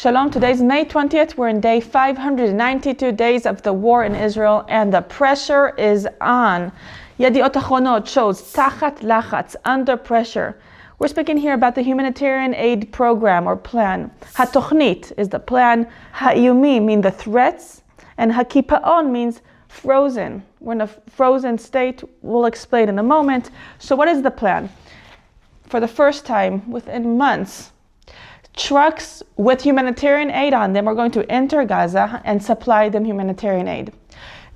Shalom, today's May 20th. We're in day 592 days of the war in Israel, and the pressure is on. Yediot Achronot shows tachat lachatz, under pressure. We're speaking here about the humanitarian aid program or plan. Hatochnit is the plan. Ha'iyumim mean the threats, and hakipaon means frozen. We're in a frozen state. We'll explain in a moment. So what is the plan? For the first time within months, trucks with humanitarian aid on them are going to enter Gaza and supply them humanitarian aid.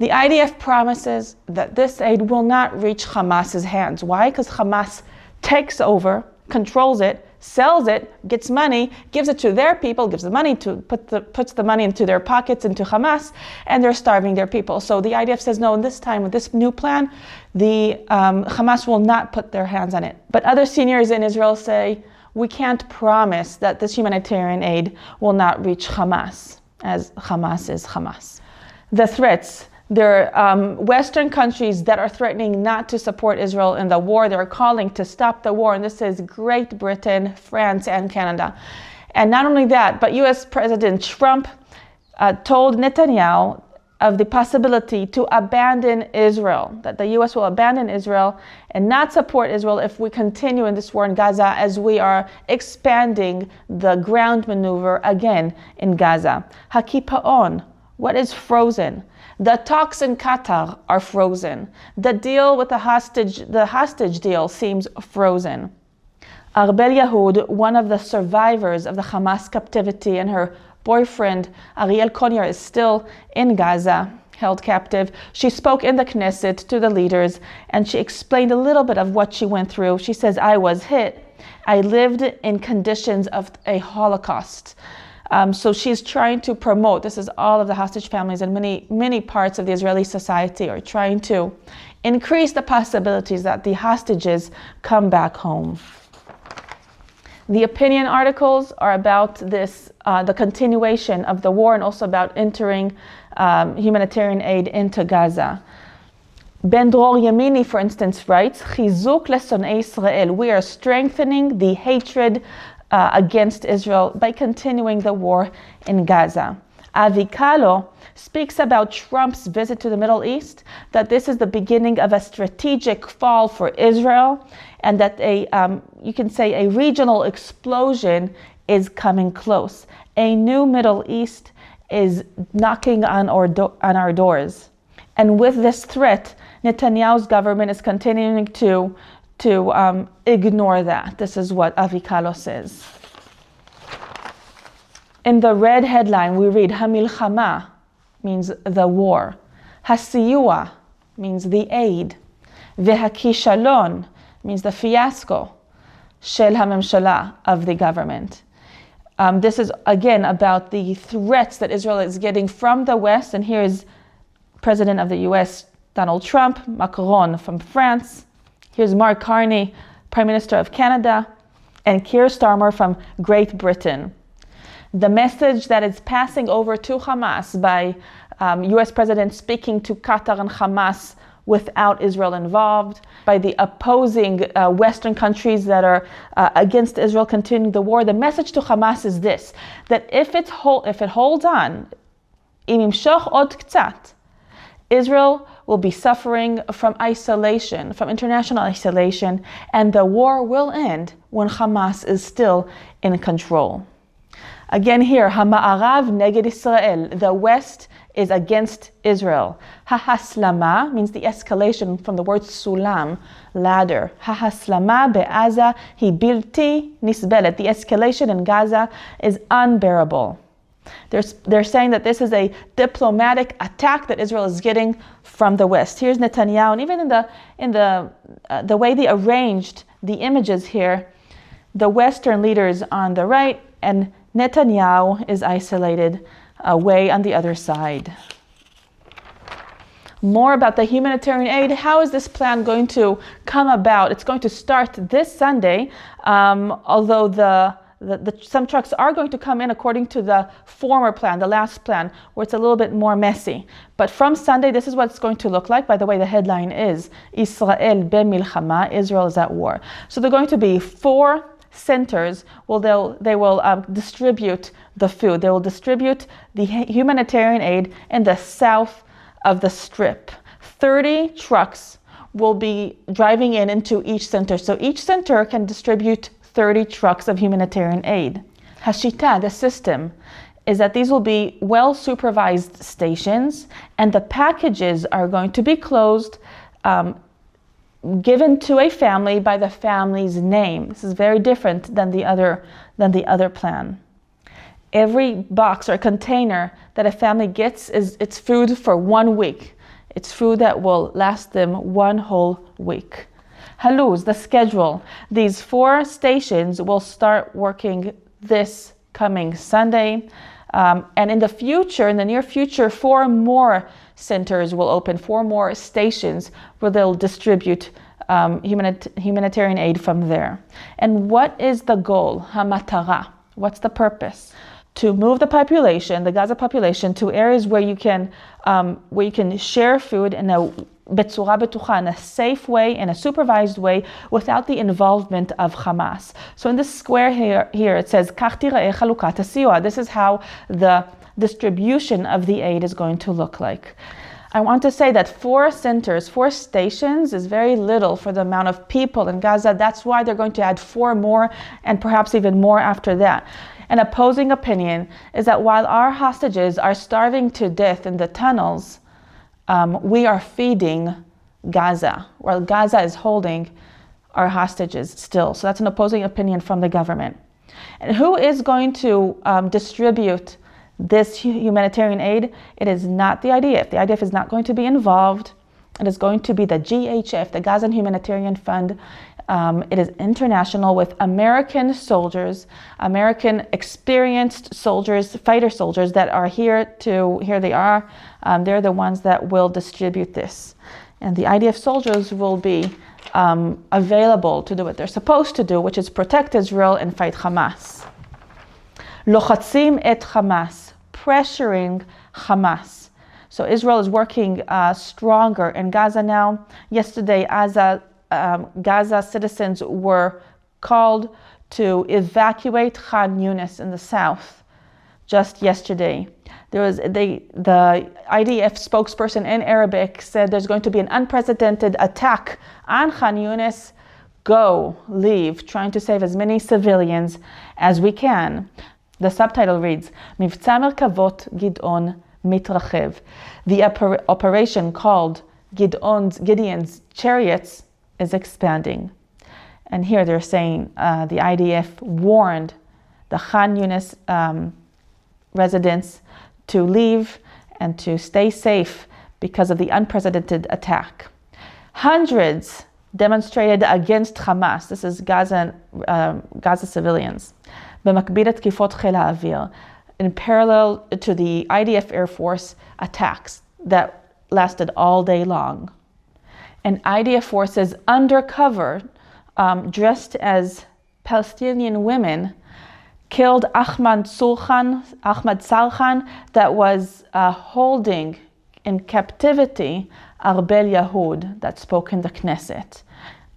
The IDF promises that this aid will not reach Hamas's hands. Why? Because Hamas takes over, controls it, sells it, gets money, gives it to their people, gives the money to puts the money into their pockets, into Hamas, and they're starving their people. So the IDF says no, this time with this new plan, the Hamas will not put their hands on it. But other seniors in Israel say, we can't promise that this humanitarian aid will not reach Hamas, as Hamas is Hamas. The threats, there are Western countries that are threatening not to support Israel in the war. They're calling to stop the war, and this is Great Britain, France, and Canada. And not only that, but US President Trump told Netanyahu of the possibility to abandon Israel, that the US will abandon Israel and not support Israel if we continue in this war in Gaza, as we are expanding the ground maneuver again in Gaza. Hakipaon, what is frozen? The talks in Qatar are frozen. The deal with the hostage deal seems frozen. Arbel Yahud, one of the survivors of the Hamas captivity, and her boyfriend Ariel Konyer is still in Gaza, held captive. She spoke in the Knesset to the leaders, and she explained a little bit of what she went through. She says, I was hit. I lived in conditions of a Holocaust. So she's trying to promote, this is all of the hostage families and many parts of the Israeli society are trying to increase the possibilities that the hostages come back home. The opinion articles are about this, the continuation of the war, and also about entering humanitarian aid into Gaza. Ben Dror Yemini, for instance, writes, Chizuk lesonei Israel. We are strengthening the hatred against Israel by continuing the war in Gaza. Avi Kalo speaks about Trump's visit to the Middle East, that this is the beginning of a strategic fall for Israel, and that you can say a regional explosion is coming close. A new Middle East is knocking on our doors. And with this threat, Netanyahu's government is continuing to ignore that. This is what Avi Kalo says. In the red headline, we read Hamilchama, means the war. Hasiyua means the aid. Vehakishalon means the fiasco. Shel hamemshala, of the government. This is again about the threats that Israel is getting from the West. And here is President of the US, Donald Trump, Macron from France. Here's Mark Carney, Prime Minister of Canada, and Keir Starmer from Great Britain. The message that is passing over to Hamas by US President speaking to Qatar and Hamas without Israel involved, by the opposing Western countries that are against Israel continuing the war. The message to Hamas is this, that if it holds on, im yimshoch od ktsat, Israel will be suffering from isolation, from international isolation, and the war will end when Hamas is still in control. Again here, Hama'arav neged Israel, the West is against Israel. Hahaslama means the escalation from the word sulam, ladder. Hahaslama be'aza hi bilti nisbelet, the escalation in Gaza is unbearable. They're saying that this is a diplomatic attack that Israel is getting from the West. Here's Netanyahu, and even in the way they arranged the images here, the Western leaders on the right, and Netanyahu is isolated away on the other side. More about the humanitarian aid. How is this plan going to come about? It's going to start this Sunday, although some trucks are going to come in according to the former plan, the last plan, where it's a little bit more messy. But from Sunday, this is what it's going to look like. By the way, the headline is Israel bemilchama, Israel is at war. So there are going to be 4 centers they will distribute the food. They will distribute the humanitarian aid in the south of the Strip. 30 trucks will be driving into each center. So each center can distribute 30 trucks of humanitarian aid. Hashita, the system, is that these will be well-supervised stations, and the packages are going to be closed, given to a family by the family's name. This is very different than the other plan. Every box or container that a family gets it's food for 1 week. It's food that will last them 1 whole week. Haluz, the schedule. These 4 stations will start working this coming Sunday. And in the near future, 4 more centers will open, 4 more stations where they'll distribute humanitarian aid from there. And what is the goal? Hamatara. What's the purpose? To move the Gaza population, to areas where you can share food in a בצורה בטוחה, in a safe way, in a supervised way, without the involvement of Hamas. So in this square here it says, כך תיראה חלוקת הסיוע. This is how the distribution of the aid is going to look like. I want to say that 4 centers, 4 stations is very little for the amount of people in Gaza. That's why they're going to add 4 more and perhaps even more after that. An opposing opinion is that while our hostages are starving to death in the tunnels, we are feeding Gaza, while Gaza is holding our hostages still. So that's an opposing opinion from the government. And who is going to distribute this humanitarian aid? It is not the IDF. The IDF is not going to be involved. It is going to be the GHF, the Gazan Humanitarian Fund. It is international with American soldiers, American experienced soldiers, fighter soldiers that are here they are. They're the ones that will distribute this. And the IDF soldiers will be available to do what they're supposed to do, which is protect Israel and fight Hamas. Lochatzim et Hamas, pressuring Hamas. So Israel is working stronger in Gaza now. Yesterday, Gaza citizens were called to evacuate Khan Yunis in the south just yesterday. The IDF spokesperson in Arabic said there's going to be an unprecedented attack on Khan Yunis. Go, leave, trying to save as many civilians as we can. The subtitle reads, Mivtza Merkavot Gidon Mitrachev. The operation called Gideon's Chariots is expanding. And here they're saying the IDF warned the Khan Yunis residents to leave and to stay safe because of the unprecedented attack. Hundreds demonstrated against Hamas. This is Gaza civilians. במקביל לתקיפות חיל האוויר, in parallel to the IDF Air Force attacks that lasted all day long. And IDF forces undercover, dressed as Palestinian women, killed Ahmad Sarhan that was holding in captivity Arbel Yahud that spoke in the Knesset.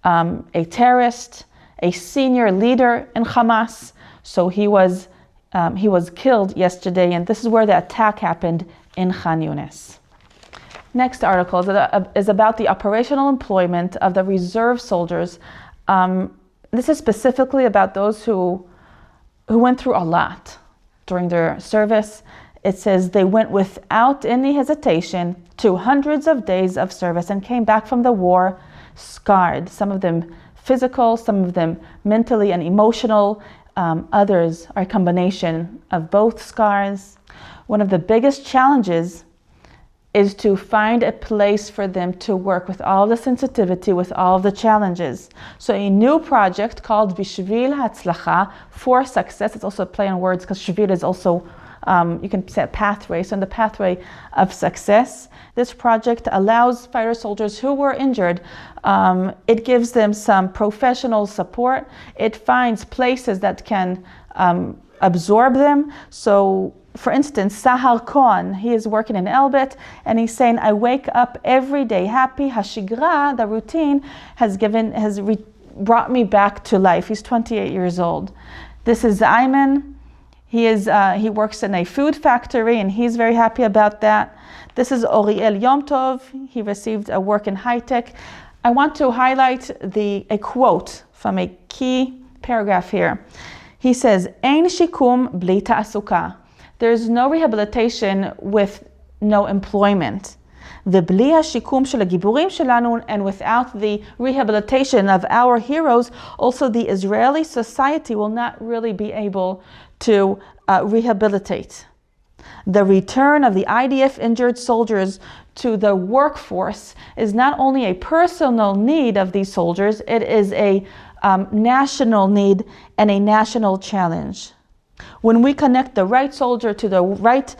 A terrorist, a senior leader in Hamas. So he was killed yesterday, and this is where the attack happened in Khan Yunis. Next article is about the operational employment of the reserve soldiers. This is specifically about those who went through a lot during their service. It says they went without any hesitation to hundreds of days of service and came back from the war scarred. Some of them physical, some of them mentally and emotional. Others are a combination of both scars. One of the biggest challenges is to find a place for them to work with all the sensitivity, with all the challenges. So a new project called Bishvil Hatzlacha, for success. It's also a play on words because Shvil is also, you can say a pathway. So in the pathway of success, this project allows fighter soldiers who were injured, it gives them some professional support. It finds places that can absorb them. So for instance, Sahar Cohen, he is working in Elbit, and he's saying, I wake up every day happy. Hashigra, the routine, has brought me back to life. He's 28 years old. This is Ayman. He works in a food factory, and he's very happy about that. This is Oriel Yom Tov. He received a work in high tech. I want to highlight a quote from a key paragraph here. He says, "Ein shikum bli ta'asuka." There's no rehabilitation with no employment. ובלי השיקום של הגיבורים שלנו, and without the rehabilitation of our heroes, also the Israeli society will not really be able to rehabilitate. The return of the IDF injured soldiers to the workforce is not only a personal need of these soldiers, it is a national need and a national challenge. When we connect the right soldier to the right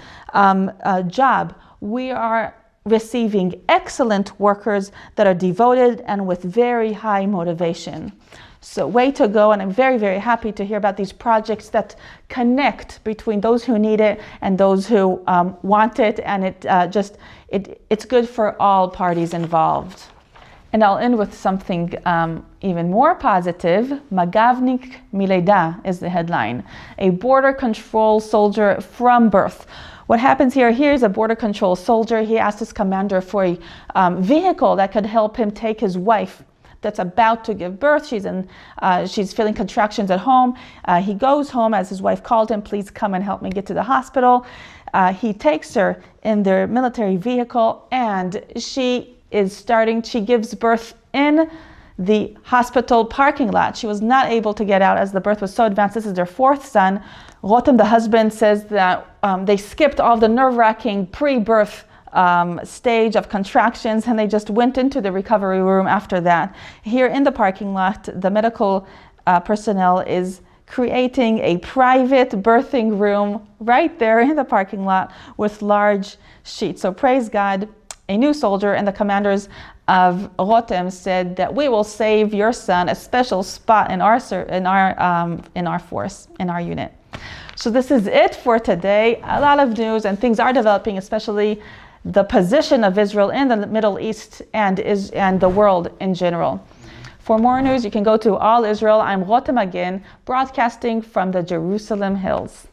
job, we are receiving excellent workers that are devoted and with very high motivation. So way to go, and I'm very, very happy to hear about these projects that connect between those who need it and those who want it, and it's good for all parties involved. And I'll end with something even more positive. Magavnik Mileda is the headline. A border control soldier from birth. What happens here? Here's a border control soldier. He asked his commander for a vehicle that could help him take his wife that's about to give birth. She's feeling contractions at home. He goes home as his wife called him, "Please come and help me get to the hospital." He takes her in their military vehicle, and she gives birth in the hospital parking lot. She was not able to get out as the birth was so advanced. This is their fourth son. Rotem, the husband, says that they skipped all the nerve-wracking pre-birth stage of contractions, and they just went into the recovery room after that. Here in the parking lot, the medical personnel is creating a private birthing room right there in the parking lot with large sheets. So praise God, a new soldier, and the commanders of Rotem said that we will save your son a special spot in our force, in our unit. So this is it for today. A lot of news, and things are developing, especially the position of Israel in the Middle East and the world in general. For more news, you can go to All Israel. I'm Rotem Magen, broadcasting from the Jerusalem Hills.